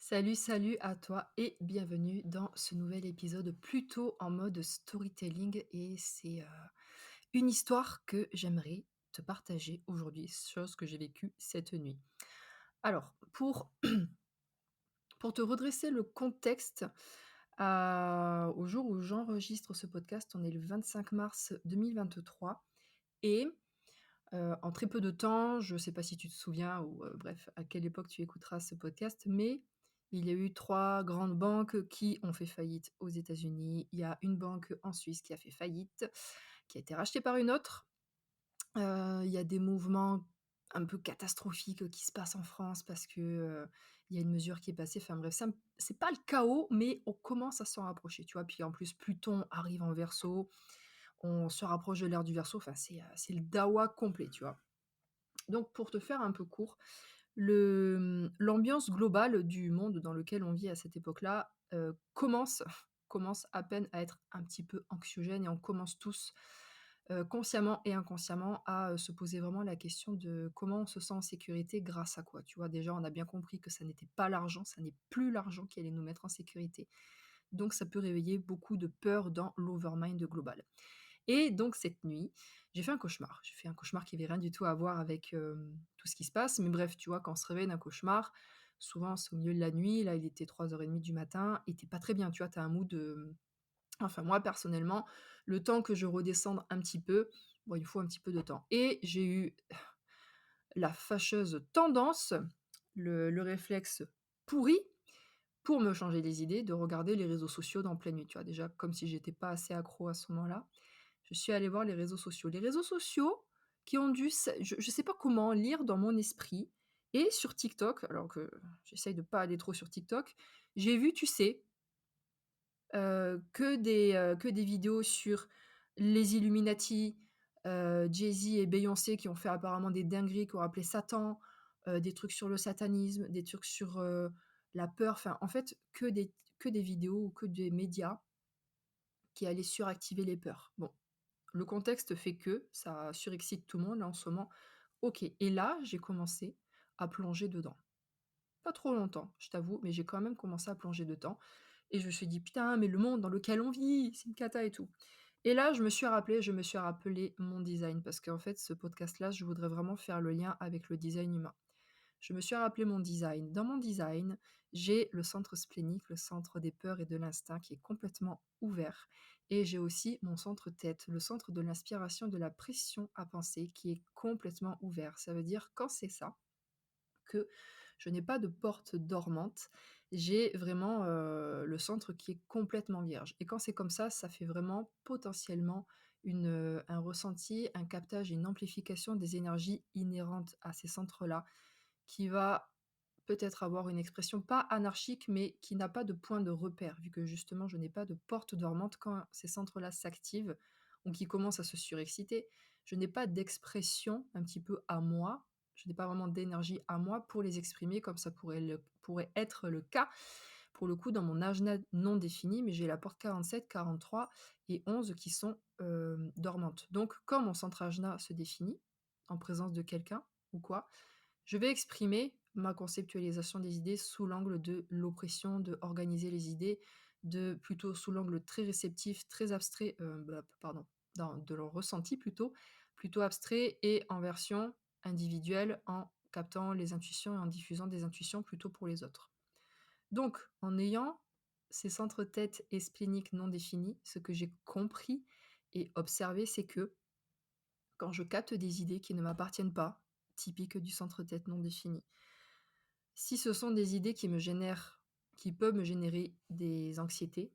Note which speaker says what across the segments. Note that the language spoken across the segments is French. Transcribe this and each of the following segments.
Speaker 1: Salut, salut à toi et bienvenue dans ce nouvel épisode plutôt en mode storytelling et c'est une histoire que j'aimerais te partager aujourd'hui, chose que j'ai vécue cette nuit. Alors, pour te redresser le contexte, au jour où j'enregistre ce podcast, on est le 25 mars 2023 et en très peu de temps, je ne sais pas si tu te souviens ou bref, à quelle époque tu écouteras ce podcast, mais il y a eu 3 grandes banques qui ont fait faillite aux États-Unis. Il y a une banque en Suisse qui a fait faillite, qui a été rachetée par une autre. Il y a des mouvements un peu catastrophiques qui se passent en France parce que, il y a une mesure qui est passée. Enfin bref, c'est pas le chaos, mais on commence à s'en rapprocher, tu vois? Puis en plus, Pluton arrive en Verseau, on se rapproche de l'ère du Verseau, enfin c'est le dawa complet, tu vois? Donc pour te faire un peu court, l'ambiance globale du monde dans lequel on vit à cette époque-là, commence à peine à être un petit peu anxiogène et on commence tous, consciemment et inconsciemment à, se poser vraiment la question de comment on se sent en sécurité grâce à quoi, tu vois? Déjà, on a bien compris que ça n'était pas l'argent, ça n'est plus l'argent qui allait nous mettre en sécurité. Donc ça peut réveiller beaucoup de peur dans l'overmind global. Et donc cette nuit, j'ai fait un cauchemar. J'ai fait un cauchemar qui avait rien du tout à voir avec, tout ce qui se passe, mais bref, tu vois, quand on se réveille d'un cauchemar, souvent c'est au milieu de la nuit. Là, il était 3h30 du matin et tu pas très bien, tu vois? Tu as un mood, enfin moi personnellement, le temps que je redescende un petit peu, bon, il me faut un petit peu de temps et j'ai eu la fâcheuse tendance, le réflexe pourri, pour me changer les idées, de regarder les réseaux sociaux dans pleine nuit, tu vois? Déjà, comme si j'étais pas assez accro à ce moment-là, je suis allée voir les réseaux sociaux. Les réseaux sociaux qui ont dû s je sais pas comment lire dans mon esprit et sur TikTok, alors que j'essaye de pas aller trop sur TikTok, j'ai vu, tu sais, que des vidéos sur les Illuminati, Jay-Z et Beyoncé qui ont fait apparemment des dingueries, qui ont appelé Satan, des trucs sur le satanisme, des trucs sur, la peur, enfin, en fait, que des vidéos ou que des médias qui allaient suractiver les peurs. Bon, le contexte fait que ça surexcite tout le monde là en ce moment. OK, et là, j'ai commencé à plonger dedans. Pas trop longtemps, je t'avoue, mais j'ai quand même commencé à plonger dedans et je me suis dit: «Putain, mais le monde dans lequel on vit, c'est une cata et tout», et là, je me suis rappelé mon design parce qu'en fait, ce podcast-là, je voudrais vraiment faire le lien avec le design humain. Je me suis rappelé mon design. Dans mon design, j'ai le centre splénique, le centre des peurs et de l'instinct qui est complètement ouvert. Et j'ai aussi mon centre tête, le centre de l'inspiration, de la pression à penser qui est complètement ouvert. Ça veut dire quand c'est ça, que je n'ai pas de porte dormante, j'ai vraiment le centre qui est complètement vierge. Et quand c'est comme ça fait vraiment potentiellement un ressenti, un captage et une amplification des énergies inhérentes à ces centres-là qui va peut-être avoir une expression pas anarchique, mais qui n'a pas de point de repère, vu que justement je n'ai pas de porte dormante quand ces centres-là s'activent ou qui commencent à se surexciter. Je n'ai pas d'expression un petit peu à moi, je n'ai pas vraiment d'énergie à moi pour les exprimer comme ça pourrait être le cas, pour le coup, dans mon agenda non défini, mais j'ai la porte 47, 43 et 11 qui sont, dormantes. Donc quand mon centre agenda se définit, en présence de quelqu'un ou quoi, je vais exprimer ma conceptualisation des idées sous l'angle de l'oppression, de organiser les idées, de plutôt sous l'angle très réceptif, très abstrait, pardon, de leur ressenti plutôt abstrait et en version individuelle, en captant les intuitions et en diffusant des intuitions plutôt pour les autres. Donc, en ayant ces centres tête et spléniques non définis, ce que j'ai compris et observé, c'est que quand je capte des idées qui ne m'appartiennent pas, typiques du centre tête non défini, si ce sont des idées qui peuvent me générer des anxiétés,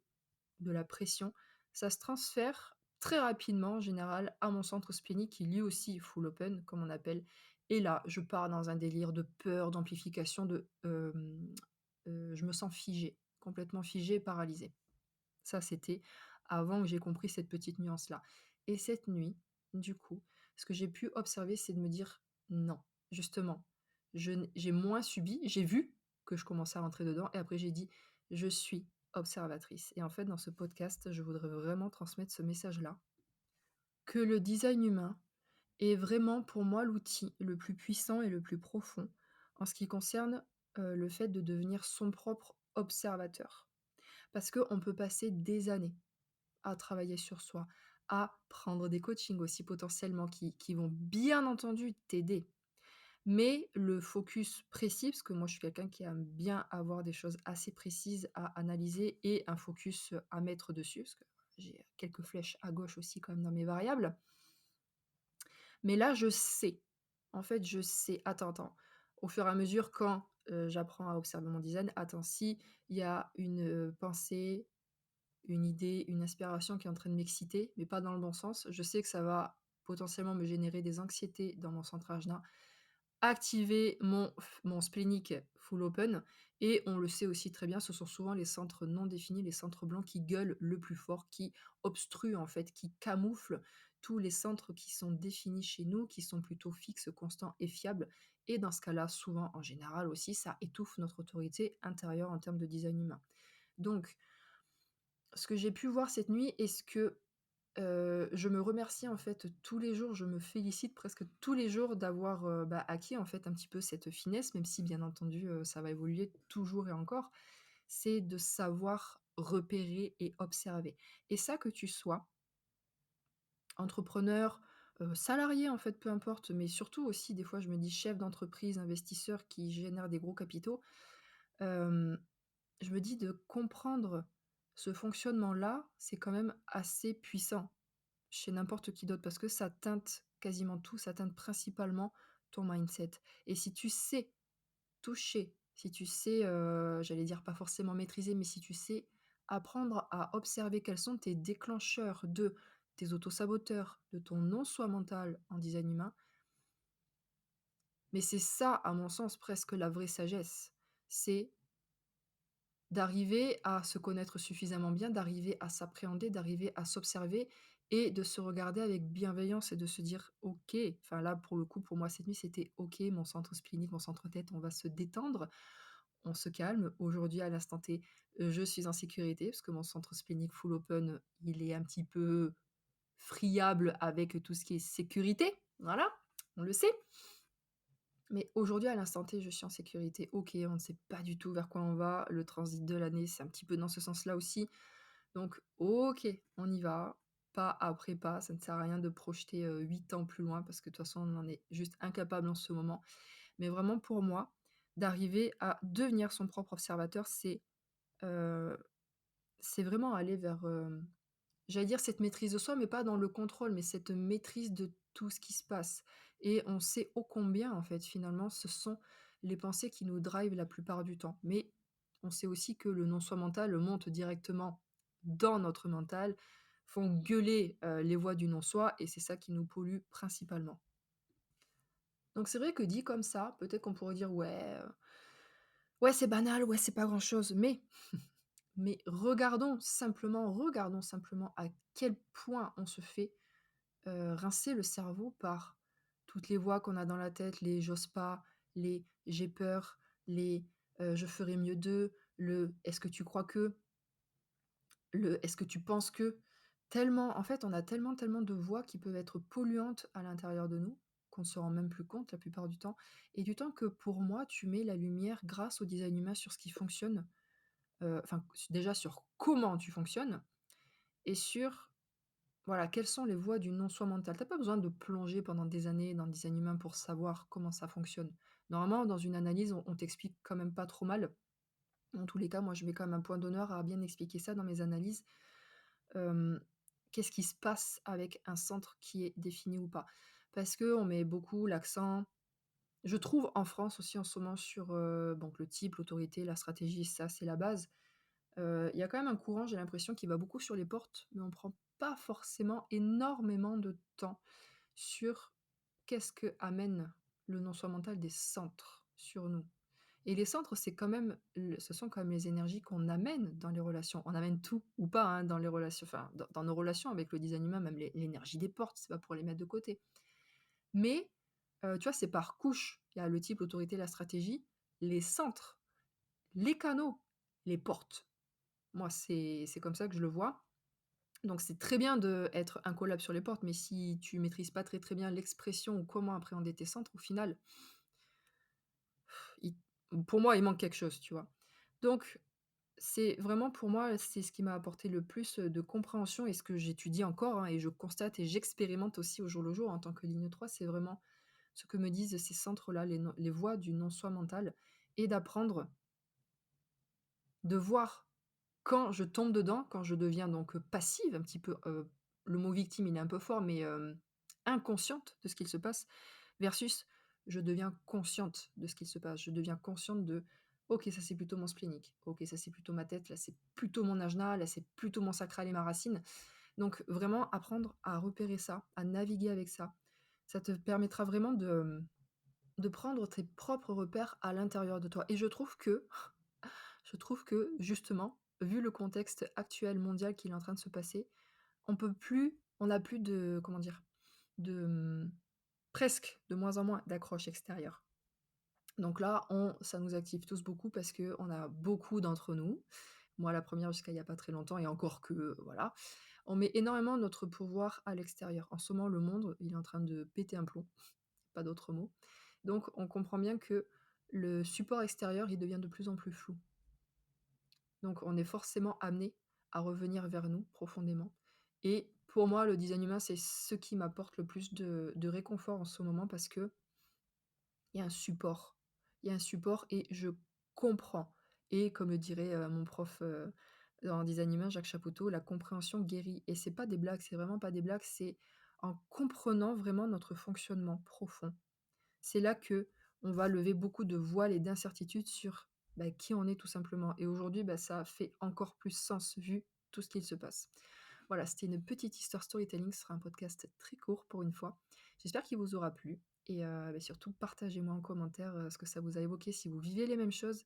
Speaker 1: de la pression, ça se transfère très rapidement en général à mon centre splénique qui lui aussi est full open comme on appelle, et là, je pars dans un délire de peur, d'amplification, je me sens figée, complètement figée et paralysée. Ça, c'était avant que j'ai compris cette petite nuance-là, et cette nuit, du coup, ce que j'ai pu observer, c'est de me dire: «Non», justement, j'ai moins subi, j'ai vu que je commençais à rentrer dedans et après j'ai dit: «Je suis observatrice», et en fait, dans ce podcast, je voudrais vraiment transmettre ce message-là, que le design humain est vraiment pour moi l'outil le plus puissant et le plus profond en ce qui concerne, le fait de devenir son propre observateur. Parce qu'on peut passer des années à travailler sur soi, à prendre des coachings aussi potentiellement qui vont bien entendu t'aider. Mais le focus précis, parce que moi je suis quelqu'un qui aime bien avoir des choses assez précises à analyser et un focus, à mettre dessus, parce que j'ai quelques flèches à gauche aussi quand même dans mes variables. Mais là, je sais. En fait, je sais. Attends, attends. Au fur et à mesure, quand, j'apprends à observer mon design, attends, si il y a une, pensée, une idée, une inspiration qui est en train de m'exciter, mais pas dans le bon sens, je sais que ça va potentiellement me générer des anxiétés dans mon centre ajna, activer mon splénique full open et on le sait aussi très bien, ce sont souvent les centres non définis, les centres blancs qui gueulent le plus fort, qui obstruent en fait, qui camouflent tous les centres qui sont définis chez nous, qui sont plutôt fixes, constants et fiables et dans ce cas-là, souvent, en général aussi, ça étouffe notre autorité intérieure en termes de design humain. Donc ce que j'ai pu voir cette nuit et ce que, je me remercie en fait tous les jours, je me félicite presque tous les jours d'avoir, bah, acquis en fait un petit peu cette finesse, même si bien entendu, ça va évoluer toujours et encore. C'est de savoir repérer et observer et ça, que tu sois entrepreneur, salarié en fait, peu importe, mais surtout aussi des fois je me dis chef d'entreprise, investisseur qui génère des gros capitaux, hem je me dis de comprendre ce fonctionnement-là, c'est quand même assez puissant chez n'importe qui d'autre parce que ça teinte quasiment tout, ça teinte principalement ton mindset et si tu sais toucher, si tu sais, j'allais dire pas forcément maîtriser, mais si tu sais apprendre à observer quels sont tes déclencheurs de tes autosaboteurs, de ton non-soi mental en design humain, mais c'est ça, à mon sens, presque la vraie sagesse. C'est d'arriver à se connaître suffisamment bien, d'arriver à s'appréhender, d'arriver à s'observer et de se regarder avec bienveillance et de se dire: «OK», enfin là, pour le coup, pour moi, cette nuit, c'était: «OK, mon centre splénique, mon centre tête, on va se détendre, on se calme. Aujourd'hui, à l'instant T, je suis en sécurité», parce que mon centre splénique full open, il est un petit peu friable avec tout ce qui est sécurité, voilà, on le sait. Mais aujourd'hui, à l'instant T, je suis en sécurité. OK, on ne sait pas du tout vers quoi on va. Le transit de l'année, c'est un petit peu dans ce sens-là aussi. Donc OK, on y va, pas après pas. Ça ne sert à rien de projeter, 8 ans plus loin parce que de toute façon, on en est juste incapable en ce moment. Mais vraiment pour moi, d'arriver à devenir son propre observateur, heu, c'est vraiment aller vers, j'allais dire cette maîtrise de soi, mais pas dans le contrôle, mais cette maîtrise de tout ce qui se passe et on sait ô combien, en fait, finalement, ce sont les pensées qui nous drivent la plupart du temps. Mais on sait aussi que le non-soi mental monte directement dans notre mental, font gueuler, les voix du non-soi et c'est ça qui nous pollue principalement. Donc c'est vrai que dit comme ça, peut-être qu'on pourrait dire: «Ouais, ouais, c'est banal, ouais, c'est pas grand-chose», mais regardons simplement à quel point on se fait rincer le cerveau par toutes les voix qu'on a dans la tête, les «j'ose pas», les «j'ai peur», les, «je ferai mieux d'eux», le «est-ce que tu crois que», le «est-ce que tu penses que». Tellement en fait, on a tellement, tellement de voix qui peuvent être polluantes à l'intérieur de nous, qu'on ne se rend même plus compte la plupart du temps et du temps que pour moi, tu mets la lumière grâce au design humain sur ce qui fonctionne, enfin, déjà sur comment tu fonctionnes et sur voilà, quelles sont les voies du non-soi mental? Tu as pas besoin de plonger pendant des années dans le design humain pour savoir comment ça fonctionne. Normalement, dans une analyse, on t'explique quand même pas trop mal. En tous les cas, moi, je mets quand même un point d'honneur à bien expliquer ça dans mes analyses. Hem, Qu'est-ce qui se passe avec un centre qui est défini ou pas? Parce qu'on met beaucoup l'accent, je trouve en France aussi en ce moment sur, donc le type, l'autorité, la stratégie, ça c'est la base. Il y a quand même un courant, j'ai l'impression, qui va beaucoup sur les portes, mais on prend pas forcément énormément de temps sur qu'est-ce que amène le non-soi mental des centres sur nous. Et les centres, c'est quand même ce sont quand même les énergies qu'on amène dans les relations. On amène tout ou pas, hein, dans les relations, enfin, dans nos relations avec le design humain, même l'énergie des portes, c'est pas pour les mettre de côté. Mais, tu vois, c'est par couche. Il y a le type, l'autorité, la stratégie, les centres, les canaux, les portes. Moi, c'est comme ça que je le vois. Donc c'est très bien d'être incollable sur les portes, mais si tu maîtrises pas très, très bien l'expression ou comment appréhender tes centres, au final, pour moi, il manque quelque chose, tu vois? Donc c'est vraiment pour moi, c'est ce qui m'a apporté le plus, de compréhension et ce que j'étudie encore, hein, et je constate et j'expérimente aussi au jour le jour en tant que ligne 3, c'est vraiment ce que me disent ces centres-là, les voies du non-soi mental et d'apprendre, de voir quand je tombe dedans, quand je deviens donc, passive un petit peu, le mot victime, il est un peu fort, mais, inconsciente de ce qu'il se passe versus je deviens consciente de ce qu'il se passe. Je deviens consciente de: «OK, ça c'est plutôt mon splénique. OK, ça c'est plutôt ma tête. Là, c'est plutôt mon ajna. Là, c'est plutôt mon sacral et ma racine». Donc vraiment apprendre à repérer ça, à naviguer avec ça. Ça te permettra vraiment de prendre tes propres repères à l'intérieur de toi et je trouve que justement, vu le contexte actuel mondial qui est en train de se passer, on n'a plus de comment dire? De, presque de moins en moins d'accroches extérieures. Donc là, ça nous active tous beaucoup parce qu'on a beaucoup d'entre nous, moi la première jusqu'à il y a pas très longtemps et encore que, voilà, on met énormément notre pouvoir à l'extérieur. En ce moment, le monde, il est en train de péter un plomb, pas d'autre mot. Donc on comprend bien que le support extérieur, il devient de plus en plus flou. Donc on est forcément amené à revenir vers nous profondément et pour moi, le design humain, c'est ce qui m'apporte le plus de réconfort en ce moment parce qu'il y a un support. Il y a un support et je comprends et comme le dirait, mon prof, en design humain, Jacques Chapoutot: «La compréhension guérit» et c'est pas des blagues, c'est vraiment pas des blagues, c'est en comprenant vraiment notre fonctionnement profond. C'est là que on va lever beaucoup de voiles et d'incertitudes sur, bah, qui on est tout simplement et aujourd'hui, bah, ça fait encore plus sens vu tout ce qu'il se passe. Voilà, c'était une petite histoire storytelling, ce sera un podcast très court pour une fois. J'espère qu'il vous aura plu et bah, surtout partagez-moi en commentaire, ce que ça vous a évoqué, si vous vivez les mêmes choses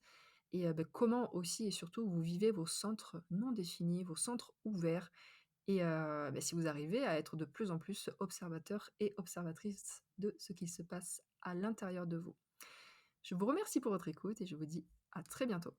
Speaker 1: et bah, comment aussi et surtout vous vivez vos centres non définis, vos centres ouverts et bah, si vous arrivez à être de plus en plus observateur et observatrice de ce qui se passe à l'intérieur de vous. Je vous remercie pour votre écoute et je vous dis à très bientôt.